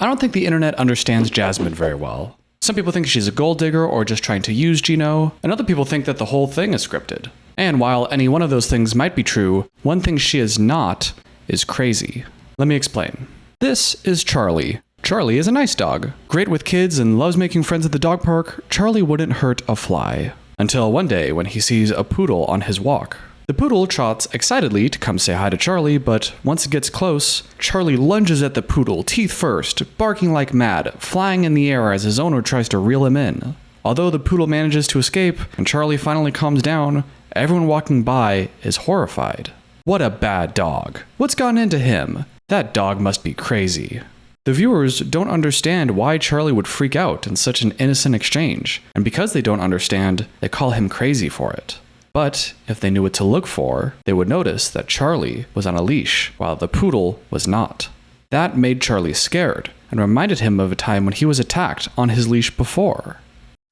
I don't think the internet understands Jasmine very well. Some people think she's a gold digger or just trying to use Gino, and other people think that the whole thing is scripted. And while any one of those things might be true, one thing she is not is crazy. Let me explain. This is Charlie. Charlie is a nice dog. Great with kids and loves making friends at the dog park. Charlie wouldn't hurt a fly. Until one day when he sees a poodle on his walk. The poodle trots excitedly to come say hi to Charlie, but once it gets close, Charlie lunges at the poodle, teeth first, barking like mad, flying in the air as his owner tries to reel him in. Although the poodle manages to escape and Charlie finally calms down, everyone walking by is horrified. What a bad dog. What's gotten into him? That dog must be crazy. The viewers don't understand why Charlie would freak out in such an innocent exchange, and because they don't understand, they call him crazy for it. But if they knew what to look for, they would notice that Charlie was on a leash, while the poodle was not. That made Charlie scared, and reminded him of a time when he was attacked on his leash before.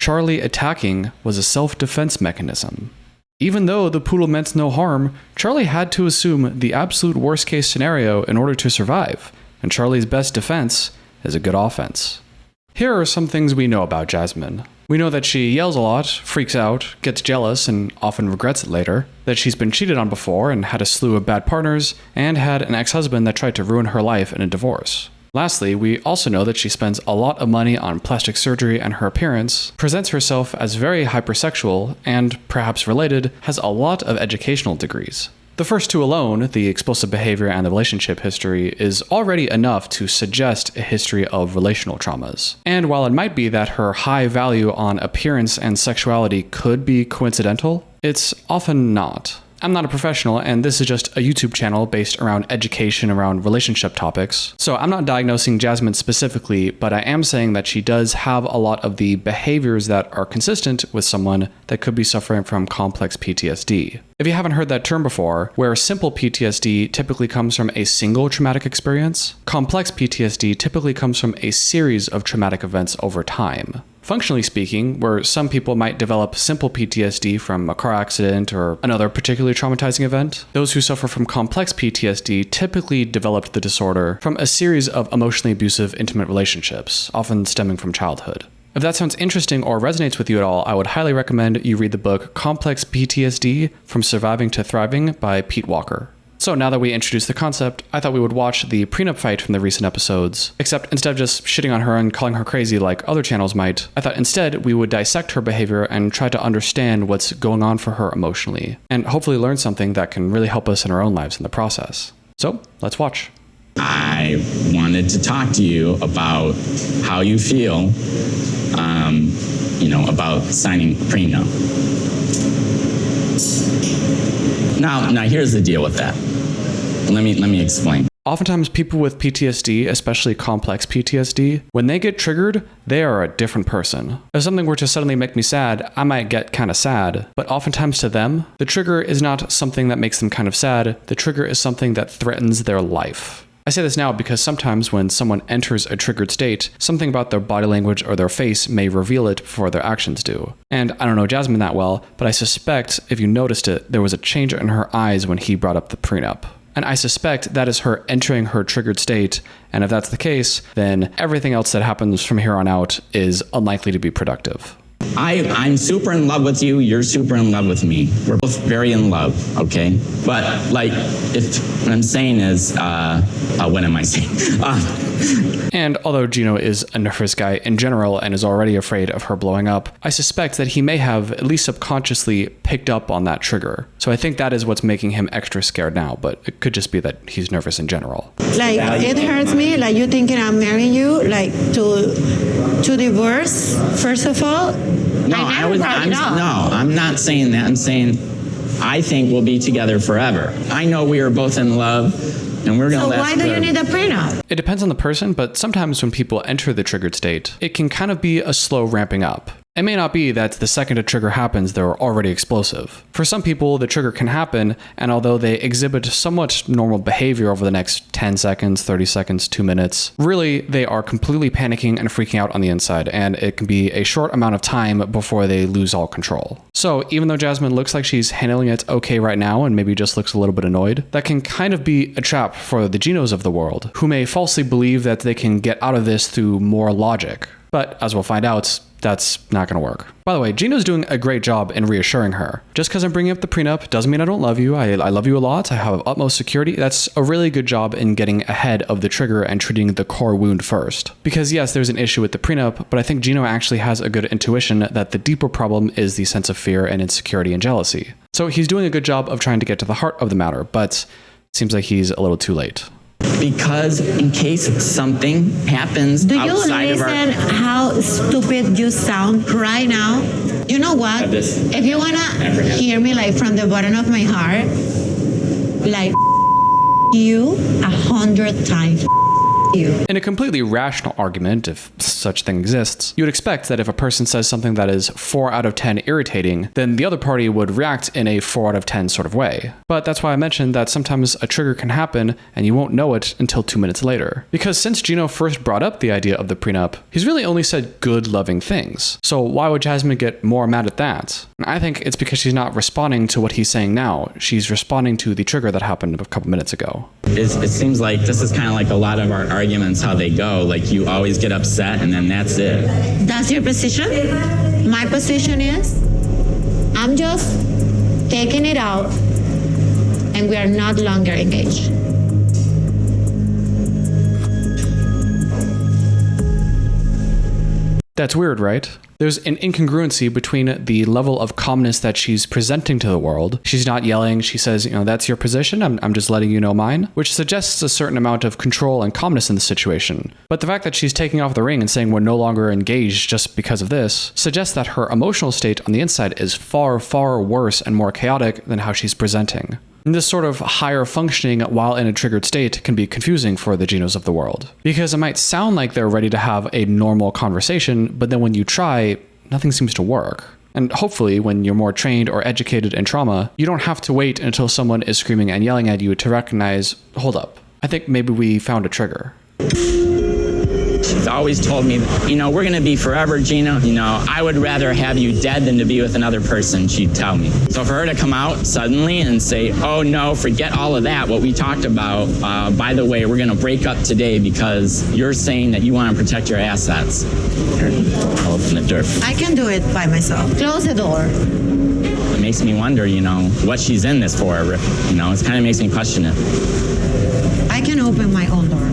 Charlie attacking was a self-defense mechanism. Even though the poodle meant no harm, Charlie had to assume the absolute worst-case scenario in order to survive, and Charlie's best defense is a good offense. Here are some things we know about Jasmine. We know that she yells a lot, freaks out, gets jealous, and often regrets it later, that she's been cheated on before and had a slew of bad partners, and had an ex-husband that tried to ruin her life in a divorce. Lastly, we also know that she spends a lot of money on plastic surgery and her appearance, presents herself as very hypersexual, and, perhaps related, has a lot of educational degrees. The first two alone, the explosive behavior and the relationship history, is already enough to suggest a history of relational traumas. And while it might be that her high value on appearance and sexuality could be coincidental, it's often not. I'm not a professional, and this is just a YouTube channel based around education around relationship topics. So I'm not diagnosing Jasmine specifically, but I am saying that she does have a lot of the behaviors that are consistent with someone that could be suffering from complex PTSD. If you haven't heard that term before, where simple PTSD typically comes from a single traumatic experience, complex PTSD typically comes from a series of traumatic events over time. Functionally speaking, where some people might develop simple PTSD from a car accident or another particularly traumatizing event, those who suffer from complex PTSD typically developed the disorder from a series of emotionally abusive intimate relationships, often stemming from childhood. If that sounds interesting or resonates with you at all, I would highly recommend you read the book Complex PTSD: From Surviving to Thriving by Pete Walker. So now that we introduced the concept, I thought we would watch the prenup fight from the recent episodes, except instead of just shitting on her and calling her crazy like other channels might, I thought instead we would dissect her behavior and try to understand what's going on for her emotionally, and hopefully learn something that can really help us in our own lives in the process. So, let's watch. I wanted to talk to you about how you feel, about signing prenup. Now here's the deal with that. Let me explain. Oftentimes people with PTSD, especially complex PTSD, when they get triggered, they are a different person. If something were to suddenly make me sad, I might get kind of sad, but oftentimes to them, the trigger is not something that makes them kind of sad, the trigger is something that threatens their life. I say this now because sometimes when someone enters a triggered state, something about their body language or their face may reveal it before their actions do. And I don't know Jasmine that well, but I suspect if you noticed it, there was a change in her eyes when he brought up the prenup. And I suspect that is her entering her triggered state, and if that's the case, then everything else that happens from here on out is unlikely to be productive. I'm super in love with you, you're super in love with me. We're both very in love, okay? But if what I'm saying is, what am I saying? And although Gino is a nervous guy in general and is already afraid of her blowing up, I suspect that he may have at least subconsciously picked up on that trigger. So I think that is what's making him extra scared now, but it could just be that he's nervous in general. It hurts me, you thinking I'm marrying you, to divorce, first of all. I'm not saying that. I'm saying I think we'll be together forever. I know we are both in love, and we're going to last forever. So why do you need a prenup? It depends on the person, but sometimes when people enter the triggered state, it can kind of be a slow ramping up. It may not be that the second a trigger happens, they're already explosive. For some people, the trigger can happen, and although they exhibit somewhat normal behavior over the next 10 seconds, 30 seconds, 2 minutes, really, they are completely panicking and freaking out on the inside, and it can be a short amount of time before they lose all control. So even though Jasmine looks like she's handling it okay right now, and maybe just looks a little bit annoyed, that can kind of be a trap for the Ginos of the world, who may falsely believe that they can get out of this through more logic. But as we'll find out, that's not going to work. By the way, Gino's doing a great job in reassuring her. Just because I'm bringing up the prenup doesn't mean I don't love you. I love you a lot. I have utmost security. That's a really good job in getting ahead of the trigger and treating the core wound first. Because yes, there's an issue with the prenup, but I think Gino actually has a good intuition that the deeper problem is the sense of fear and insecurity and jealousy. So he's doing a good job of trying to get to the heart of the matter, but it seems like he's a little too late. Because in case something happens outside of our... Do you listen how stupid you sound right now? You know what? If you want to hear me like from the bottom of my heart, like you 100 times. You. In a completely rational argument, if such thing exists, you would expect that if a person says something that is 4 out of 10 irritating, then the other party would react in a 4 out of 10 sort of way. But that's why I mentioned that sometimes a trigger can happen and you won't know it until 2 minutes later. Because since Gino first brought up the idea of the prenup, he's really only said good, loving things. So why would Jasmine get more mad at that? And I think it's because she's not responding to what he's saying now. She's responding to the trigger that happened a couple minutes ago. It seems like this is kind of like a lot of our arguments, how they go. Like you always get upset and then that's it. That's your position? My position is I'm just taking it out and we are not longer engaged. That's weird, right? There's an incongruency between the level of calmness that she's presenting to the world. She's not yelling. She says, that's your position. I'm just letting you know mine, which suggests a certain amount of control and calmness in the situation. But the fact that she's taking off the ring and saying we're no longer engaged just because of this suggests that her emotional state on the inside is far, far worse and more chaotic than how she's presenting. And this sort of higher functioning while in a triggered state can be confusing for the Ginos of the world. Because it might sound like they're ready to have a normal conversation, but then when you try, nothing seems to work. And hopefully, when you're more trained or educated in trauma, you don't have to wait until someone is screaming and yelling at you to recognize, hold up, I think maybe we found a trigger. She's always told me, we're going to be forever, Gino. I would rather have you dead than to be with another person, she'd tell me. So for her to come out suddenly and say, oh no, forget all of that, what we talked about, by the way, we're going to break up today because you're saying that you want to protect your assets. I'll open the door. I can do it by myself. Close the door. It makes me wonder, what she's in this for. It kind of makes me question it. I can open my own door.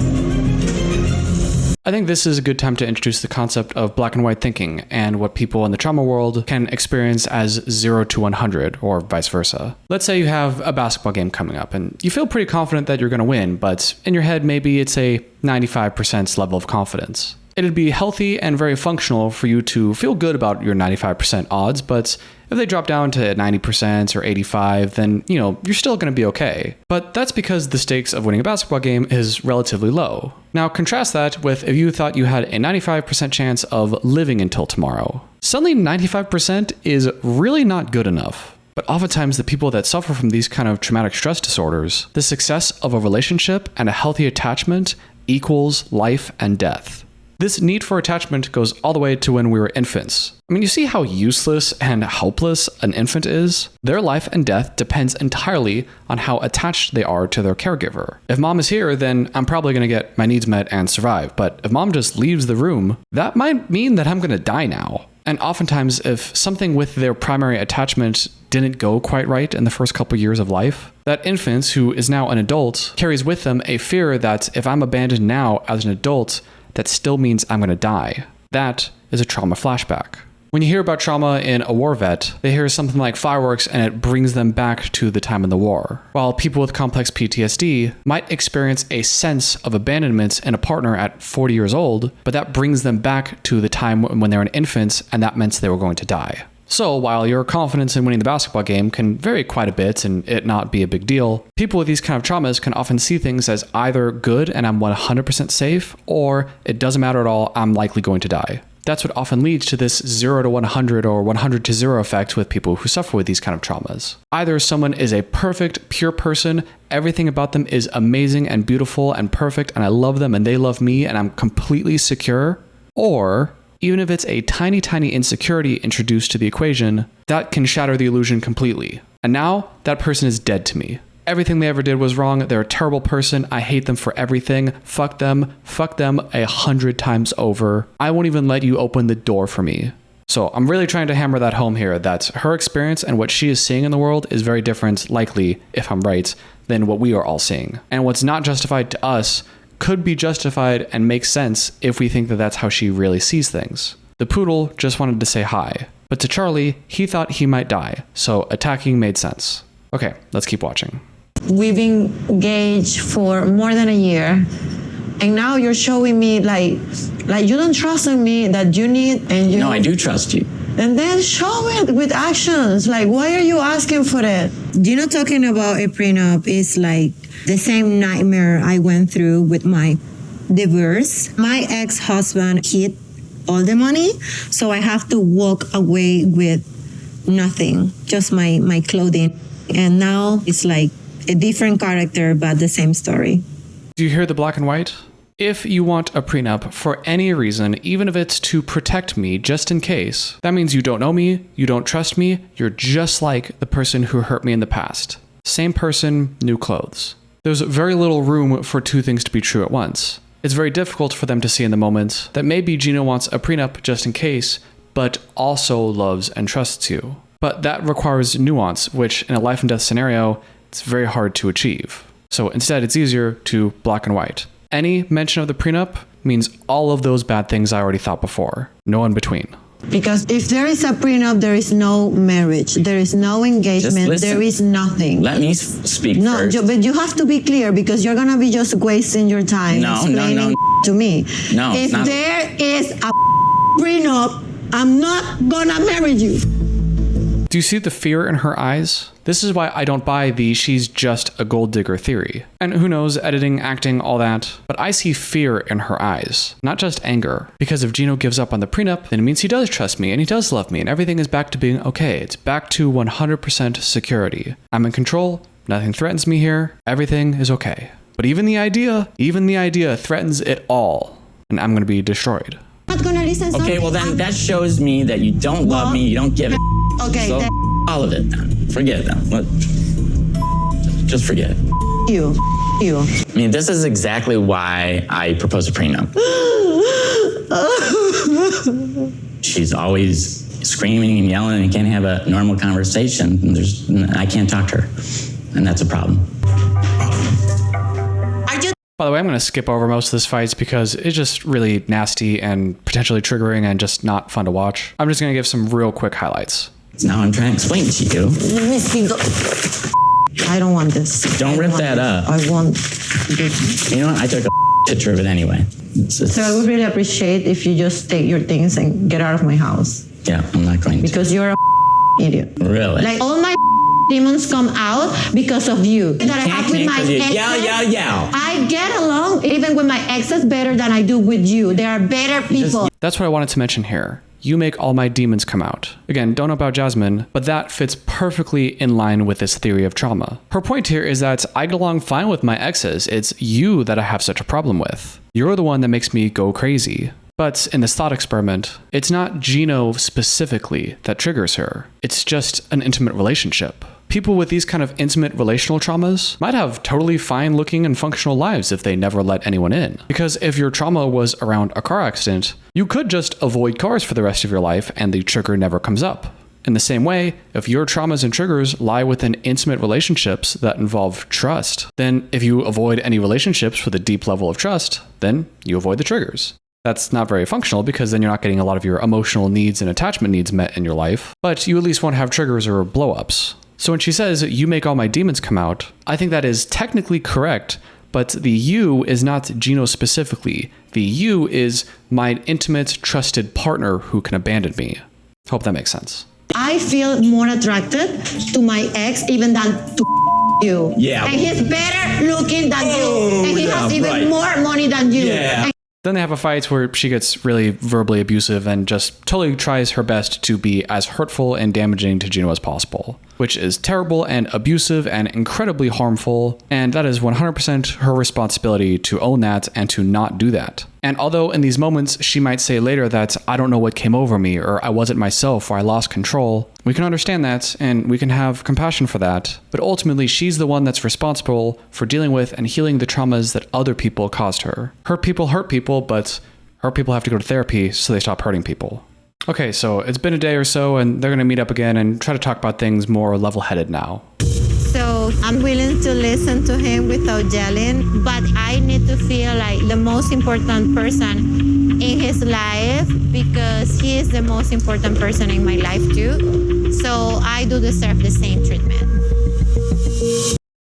I think this is a good time to introduce the concept of black and white thinking and what people in the trauma world can experience as 0 to 100 or vice versa. Let's say you have a basketball game coming up and you feel pretty confident that you're going to win, but in your head maybe it's a 95% level of confidence. It'd be healthy and very functional for you to feel good about your 95% odds, but if they drop down to 90% or 85, then, you're still going to be okay. But that's because the stakes of winning a basketball game is relatively low. Now, contrast that with if you thought you had a 95% chance of living until tomorrow. Suddenly, 95% is really not good enough. But oftentimes, the people that suffer from these kind of traumatic stress disorders, the success of a relationship and a healthy attachment equals life and death. This need for attachment goes all the way to when we were infants. You see how useless and helpless an infant is? Their life and death depends entirely on how attached they are to their caregiver. If mom is here, then I'm probably going to get my needs met and survive. But if mom just leaves the room, that might mean that I'm going to die now. And oftentimes, if something with their primary attachment didn't go quite right in the first couple years of life, that infant, who is now an adult, carries with them a fear that if I'm abandoned now as an adult, that still means I'm going to die. That is a trauma flashback. When you hear about trauma in a war vet, they hear something like fireworks and it brings them back to the time in the war. While people with complex PTSD might experience a sense of abandonment in a partner at 40 years old, but that brings them back to the time when they're an infant and that meant they were going to die. So while your confidence in winning the basketball game can vary quite a bit and it not be a big deal, people with these kind of traumas can often see things as either good and I'm 100% safe, or it doesn't matter at all, I'm likely going to die. That's what often leads to this 0 to 100 or 100 to 0 effect with people who suffer with these kind of traumas. Either someone is a perfect, pure person, everything about them is amazing and beautiful and perfect, and I love them and they love me and I'm completely secure, or even if it's a tiny, tiny insecurity introduced to the equation, that can shatter the illusion completely. And now that person is dead to me. Everything they ever did was wrong. They're a terrible person. I hate them for everything. Fuck them 100 times over. I won't even let you open the door for me. So I'm really trying to hammer that home here, that her experience and what she is seeing in the world is very different, likely, if I'm right, than what we are all seeing. And what's not justified to us could be justified and make sense if we think that that's how she really sees things. The poodle just wanted to say hi, but to Charlie, he thought he might die, so attacking made sense. Okay, let's keep watching. We've been engaged for more than a year, and now you're showing me like you don't trust in me, that you need, and you. No, I do trust you. And then show it with actions. Like, why are you asking for it? You know, talking about a prenup is like the same nightmare I went through with my divorce. My ex-husband hid all the money, so I have to walk away with nothing, just my clothing. And now it's like a different character, but the same story. Do you hear the black and white? If you want a prenup for any reason, even if it's to protect me just in case, that means you don't know me, you don't trust me, you're just like the person who hurt me in the past. Same person, new clothes. There's very little room for two things to be true at once. It's very difficult for them to see in the moment that maybe Gino wants a prenup just in case, but also loves and trusts you. But that requires nuance, which in a life and death scenario, it's very hard to achieve. So instead, it's easier to black and white. Any mention of the prenup means all of those bad things I already thought before. No in between. Because if there is a prenup, there is no marriage, there is no engagement, there is nothing. Let me speak first. No, but you have to be clear, because you're gonna be just wasting your time explaining to me. No, if there is a prenup, I'm not gonna marry you. Do you see the fear in her eyes? This is why I don't buy the she's just a gold digger theory. And who knows, editing, acting, all that. But I see fear in her eyes, not just anger. Because if Gino gives up on the prenup, then it means he does trust me and he does love me and everything is back to being okay. It's back to 100% security. I'm in control, nothing threatens me here, everything is okay. But even the idea threatens it all. And I'm gonna be destroyed. I'm not gonna listen. Okay, well then that shows me that you don't love me, you don't give a Okay, so all of it then. Forget it then. Just forget it. You. I mean, this is exactly why I proposed a prenup. She's always screaming and yelling and can't have a normal conversation. And I can't talk to her. And that's a problem. By the way, I'm going to skip over most of this fight because it's just really nasty and potentially triggering and just not fun to watch. I'm just going to give some real quick highlights. Now I'm trying to explain to you. I don't want this. Don't rip that up. I want this. You know what? I took a picture of it anyway. So I would really appreciate if you just take your things and get out of my house. Yeah, I'm not going to. Because you're a idiot. Really? Like all my demons come out because of you. That I have with my exes. Yeah. I get along even with my exes better than I do with you. They are better people. That's what I wanted to mention here. You make all my demons come out. Again, don't know about Jasmine, but that fits perfectly in line with this theory of trauma. Her point here is that I get along fine with my exes. It's you that I have such a problem with. You're the one that makes me go crazy. But in this thought experiment, it's not Gino specifically that triggers her. It's just an intimate relationship. People with these kind of intimate relational traumas might have totally fine looking and functional lives if they never let anyone in. Because if your trauma was around a car accident, you could just avoid cars for the rest of your life and the trigger never comes up. In the same way, if your traumas and triggers lie within intimate relationships that involve trust, then if you avoid any relationships with a deep level of trust, then you avoid the triggers. That's not very functional because then you're not getting a lot of your emotional needs and attachment needs met in your life, but you at least won't have triggers or blow-ups. So when she says, you make all my demons come out, I think that is technically correct, but the you is not Gino specifically. The you is my intimate, trusted partner who can abandon me. Hope that makes sense. I feel more attracted to my ex even than to you. Yeah. And he's better looking than you. And he has even more money than you. Yeah. Then they have a fight where she gets really verbally abusive and just totally tries her best to be as hurtful and damaging to Gino as possible, which is terrible and abusive and incredibly harmful, and that is 100% her responsibility to own that and to not do that. And although in these moments she might say later that I don't know what came over me, or I wasn't myself, or I lost control, we can understand that and we can have compassion for that, but ultimately she's the one that's responsible for dealing with and healing the traumas that other people caused her. Hurt people, but hurt people have to go to therapy so they stop hurting people. Okay, so it's been a day or so and they're going to meet up again and try to talk about things more level-headed now. So I'm willing to listen to him without yelling, but I need to feel like the most important person in his life because he is the most important person in my life too. So I do deserve the same treatment.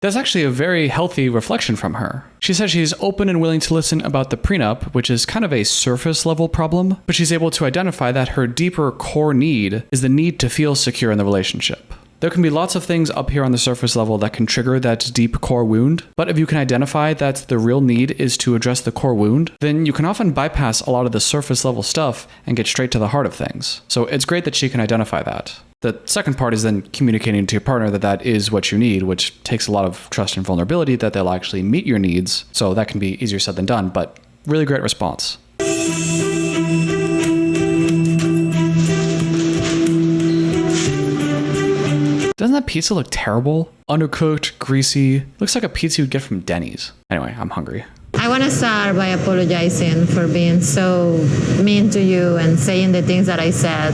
That's actually a very healthy reflection from her. She said she's open and willing to listen about the prenup, which is kind of a surface level problem, but she's able to identify that her deeper core need is the need to feel secure in the relationship. There can be lots of things up here on the surface level that can trigger that deep core wound, but if you can identify that the real need is to address the core wound, then you can often bypass a lot of the surface level stuff and get straight to the heart of things. So it's great that she can identify that. The second part is then communicating to your partner that that is what you need, which takes a lot of trust and vulnerability that they'll actually meet your needs. So that can be easier said than done, but really great response. Doesn't that pizza look terrible? Undercooked, greasy. Looks like a pizza you'd get from Denny's. Anyway, I'm hungry. I want to start by apologizing for being so mean to you and saying the things that I said.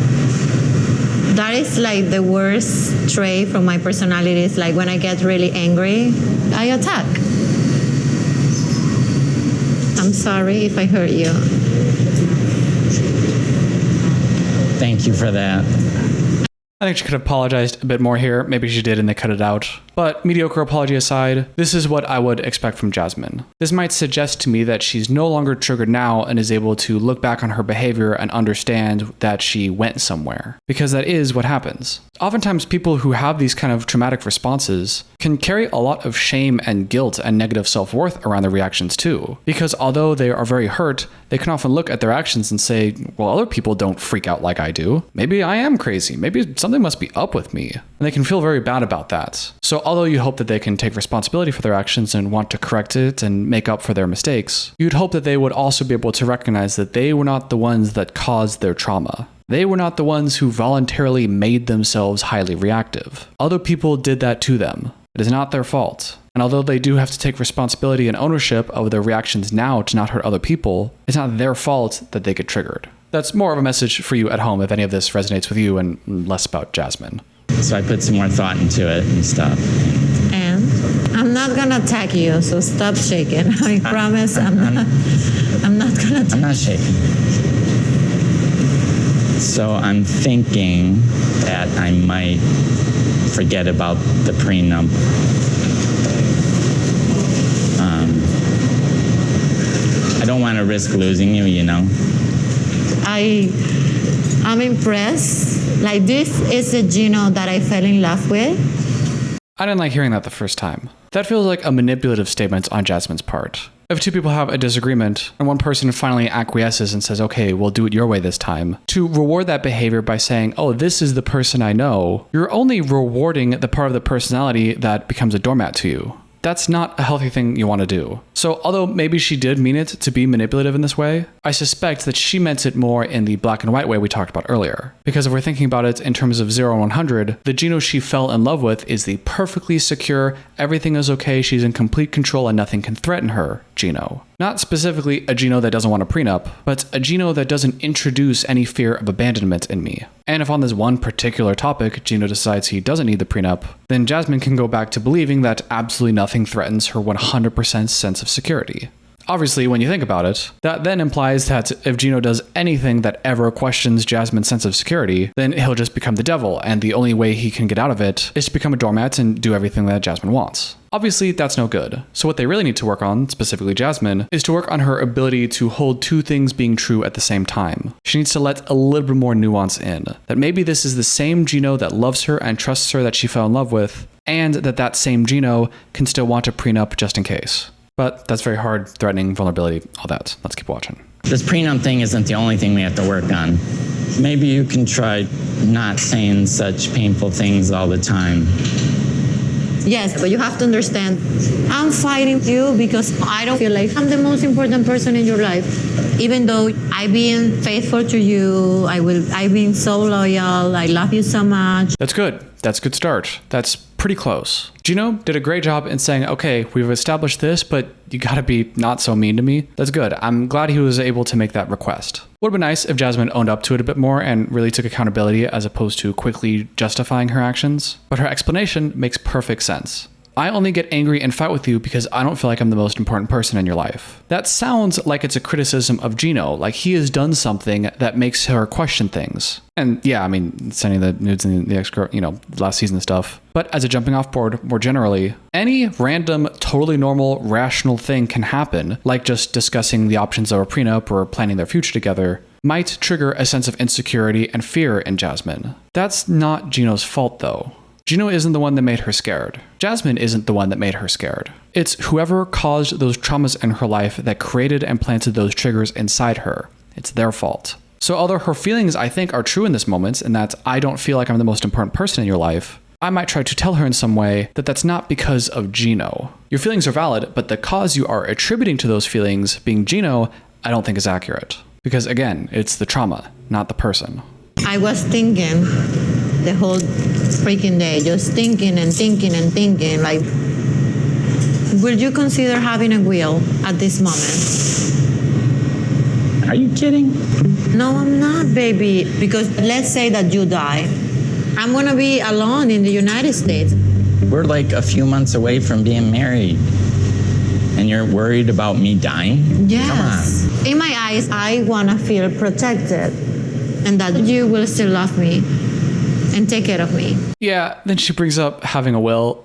That is like the worst trait from my personality. It's like when I get really angry, I attack. I'm sorry if I hurt you. Thank you for that. I think she could have apologized a bit more here. Maybe she did and they cut it out. But mediocre apology aside, this is what I would expect from Jasmine. This might suggest to me that she's no longer triggered now and is able to look back on her behavior and understand that she went somewhere. Because that is what happens. Oftentimes people who have these kind of traumatic responses can carry a lot of shame and guilt and negative self-worth around their reactions too. Because although they are very hurt, they can often look at their actions and say, well, other people don't freak out like I do. Maybe I am crazy. Maybe something must be up with me. And they can feel very bad about that. So although you hope that they can take responsibility for their actions and want to correct it and make up for their mistakes, you'd hope that they would also be able to recognize that they were not the ones that caused their trauma. They were not the ones who voluntarily made themselves highly reactive. Other people did that to them. It is not their fault. And although they do have to take responsibility and ownership of their reactions now to not hurt other people, it's not their fault that they get triggered. That's more of a message for you at home if any of this resonates with you and less about Jasmine. So I put some more thought into it and stuff. And I'm not gonna attack you, so stop shaking. I promise I'm not gonna attack. I'm not shaking. So I'm thinking that I might forget about the prenup. I don't want to risk losing you, you know. I'm impressed. Like, this is the Gino that I fell in love with. I didn't like hearing that the first time. That feels like a manipulative statement on Jasmine's part. If two people have a disagreement and one person finally acquiesces and says, okay, we'll do it your way this time, to reward that behavior by saying, oh, this is the person I know, you're only rewarding the part of the personality that becomes a doormat to you. That's not a healthy thing you want to do. So although maybe she did mean it to be manipulative in this way, I suspect that she meant it more in the black and white way we talked about earlier. Because if we're thinking about it in terms of 0 and 100, the Gino she fell in love with is the perfectly secure, everything is okay, she's in complete control and nothing can threaten her Gino. Not specifically a Gino that doesn't want a prenup, but a Gino that doesn't introduce any fear of abandonment in me. And if on this one particular topic, Gino decides he doesn't need the prenup, then Jasmine can go back to believing that absolutely nothing threatens her 100% sense of security. Obviously, when you think about it, that then implies that if Gino does anything that ever questions Jasmine's sense of security, then he'll just become the devil, and the only way he can get out of it is to become a doormat and do everything that Jasmine wants. Obviously, that's no good. So what they really need to work on, specifically Jasmine, is to work on her ability to hold two things being true at the same time. She needs to let a little bit more nuance in. That maybe this is the same Gino that loves her and trusts her that she fell in love with, and that same Gino can still want a prenup just in case. But that's very hard, threatening, vulnerability, all that. Let's keep watching. This prenup thing isn't the only thing we have to work on. Maybe you can try not saying such painful things all the time. Yes, but you have to understand, I'm fighting you because I don't feel like I'm the most important person in your life. Even though I've been faithful to you, I've been so loyal, I love you so much. That's good. That's a good start. That's pretty close. Gino did a great job in saying, okay, we've established this, but you gotta be not so mean to me. That's good. I'm glad he was able to make that request. Would have been nice if Jasmine owned up to it a bit more and really took accountability as opposed to quickly justifying her actions. But her explanation makes perfect sense. I only get angry and fight with you because I don't feel like I'm the most important person in your life. That sounds like it's a criticism of Gino, like he has done something that makes her question things. And yeah, I mean, sending the nudes and the ex-girl, last season stuff. But as a jumping off board, more generally, any random, totally normal, rational thing can happen, like just discussing the options of a prenup or planning their future together, might trigger a sense of insecurity and fear in Jasmine. That's not Gino's fault though. Gino isn't the one that made her scared. Jasmine isn't the one that made her scared. It's whoever caused those traumas in her life that created and planted those triggers inside her. It's their fault. So although her feelings, I think, are true in this moment, and that I don't feel like I'm the most important person in your life, I might try to tell her in some way that that's not because of Gino. Your feelings are valid, but the cause you are attributing to those feelings being Gino, I don't think is accurate. Because again, it's the trauma, not the person. I was thinking the whole freaking day, just thinking and thinking and thinking, like, would you consider having a will at this moment? Are you kidding? No, I'm not, baby. Because let's say that you die. I'm going to be alone in the United States. We're like a few months away from being married. And you're worried about me dying? Yes. Come on. In my eyes, I want to feel protected. And that you will still love me and take care of me. Yeah, then she brings up having a will.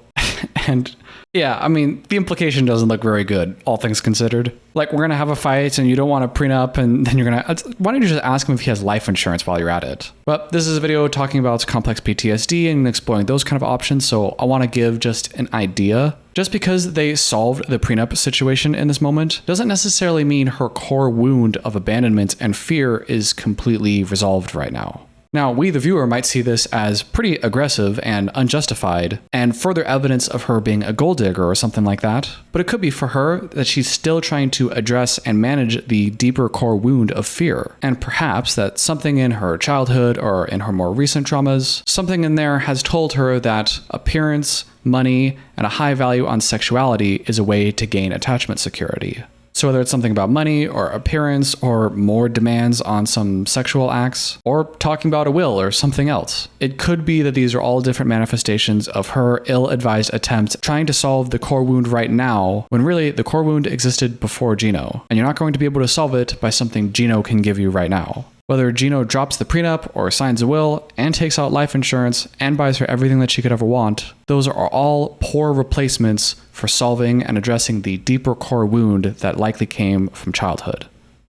And yeah, I mean, the implication doesn't look very good, all things considered. Like, we're going to have a fight and you don't want a prenup, and then you're going to... Why don't you just ask him if he has life insurance while you're at it? But this is a video talking about complex PTSD and exploring those kind of options, so I want to give just an idea. Just because they solved the prenup situation in this moment doesn't necessarily mean her core wound of abandonment and fear is completely resolved right now. Now, we, the viewer, might see this as pretty aggressive and unjustified, and further evidence of her being a gold digger or something like that. But it could be for her that she's still trying to address and manage the deeper core wound of fear. And perhaps that something in her childhood or in her more recent traumas, something in there has told her that appearance, money, and a high value on sexuality is a way to gain attachment security. So whether it's something about money or appearance or more demands on some sexual acts or talking about a will or something else, it could be that these are all different manifestations of her ill-advised attempt trying to solve the core wound right now when really the core wound existed before Gino, and you're not going to be able to solve it by something Gino can give you right now. Whether Gino drops the prenup or signs a will and takes out life insurance and buys her everything that she could ever want, those are all poor replacements for solving and addressing the deeper core wound that likely came from childhood.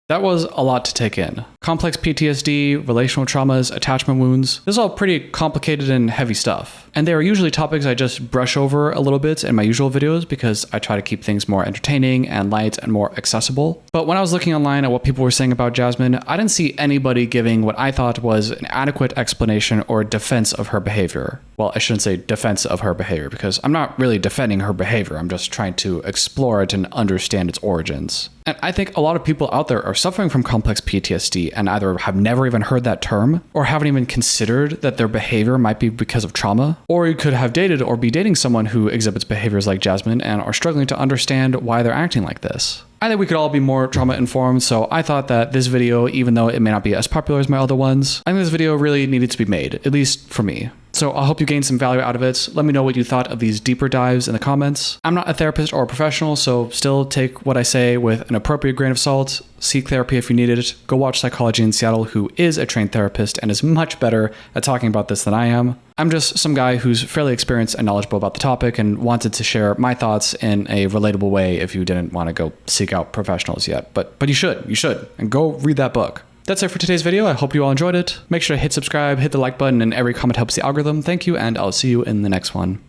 That was a lot to take in. Complex PTSD, relational traumas, attachment wounds. This is all pretty complicated and heavy stuff. And they are usually topics I just brush over a little bit in my usual videos because I try to keep things more entertaining and light and more accessible. But when I was looking online at what people were saying about Jasmine, I didn't see anybody giving what I thought was an adequate explanation or defense of her behavior. Well, I shouldn't say defense of her behavior because I'm not really defending her behavior. I'm just trying to explore it and understand its origins. And I think a lot of people out there are suffering from complex PTSD and either have never even heard that term or haven't even considered that their behavior might be because of trauma. Or you could have dated or be dating someone who exhibits behaviors like Jasmine and are struggling to understand why they're acting like this. I think we could all be more trauma informed, so I thought that this video, even though it may not be as popular as my other ones, I think this video really needed to be made, at least for me. So I hope you gained some value out of it. Let me know what you thought of these deeper dives in the comments. I'm not a therapist or a professional, so still take what I say with an appropriate grain of salt. Seek therapy if you need it. Go watch Psychology in Seattle, who is a trained therapist and is much better at talking about this than I am. I'm just some guy who's fairly experienced and knowledgeable about the topic and wanted to share my thoughts in a relatable way if you didn't want to go seek out professionals yet. But you should, and go read that book. That's it for today's video. I hope you all enjoyed it. Make sure to hit subscribe, hit the like button, and every comment helps the algorithm. Thank you, and I'll see you in the next one.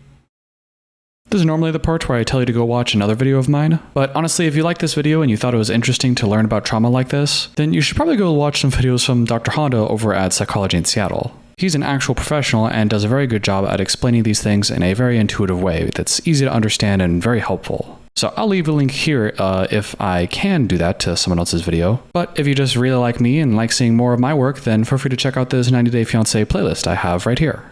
This is normally the part where I tell you to go watch another video of mine, but honestly, if you liked this video and you thought it was interesting to learn about trauma like this, then you should probably go watch some videos from Dr. Honda over at Psychology in Seattle. He's an actual professional and does a very good job at explaining these things in a very intuitive way that's easy to understand and very helpful. So I'll leave a link here if I can do that to someone else's video. But if you just really like me and like seeing more of my work, then feel free to check out this 90 Day Fiance playlist I have right here.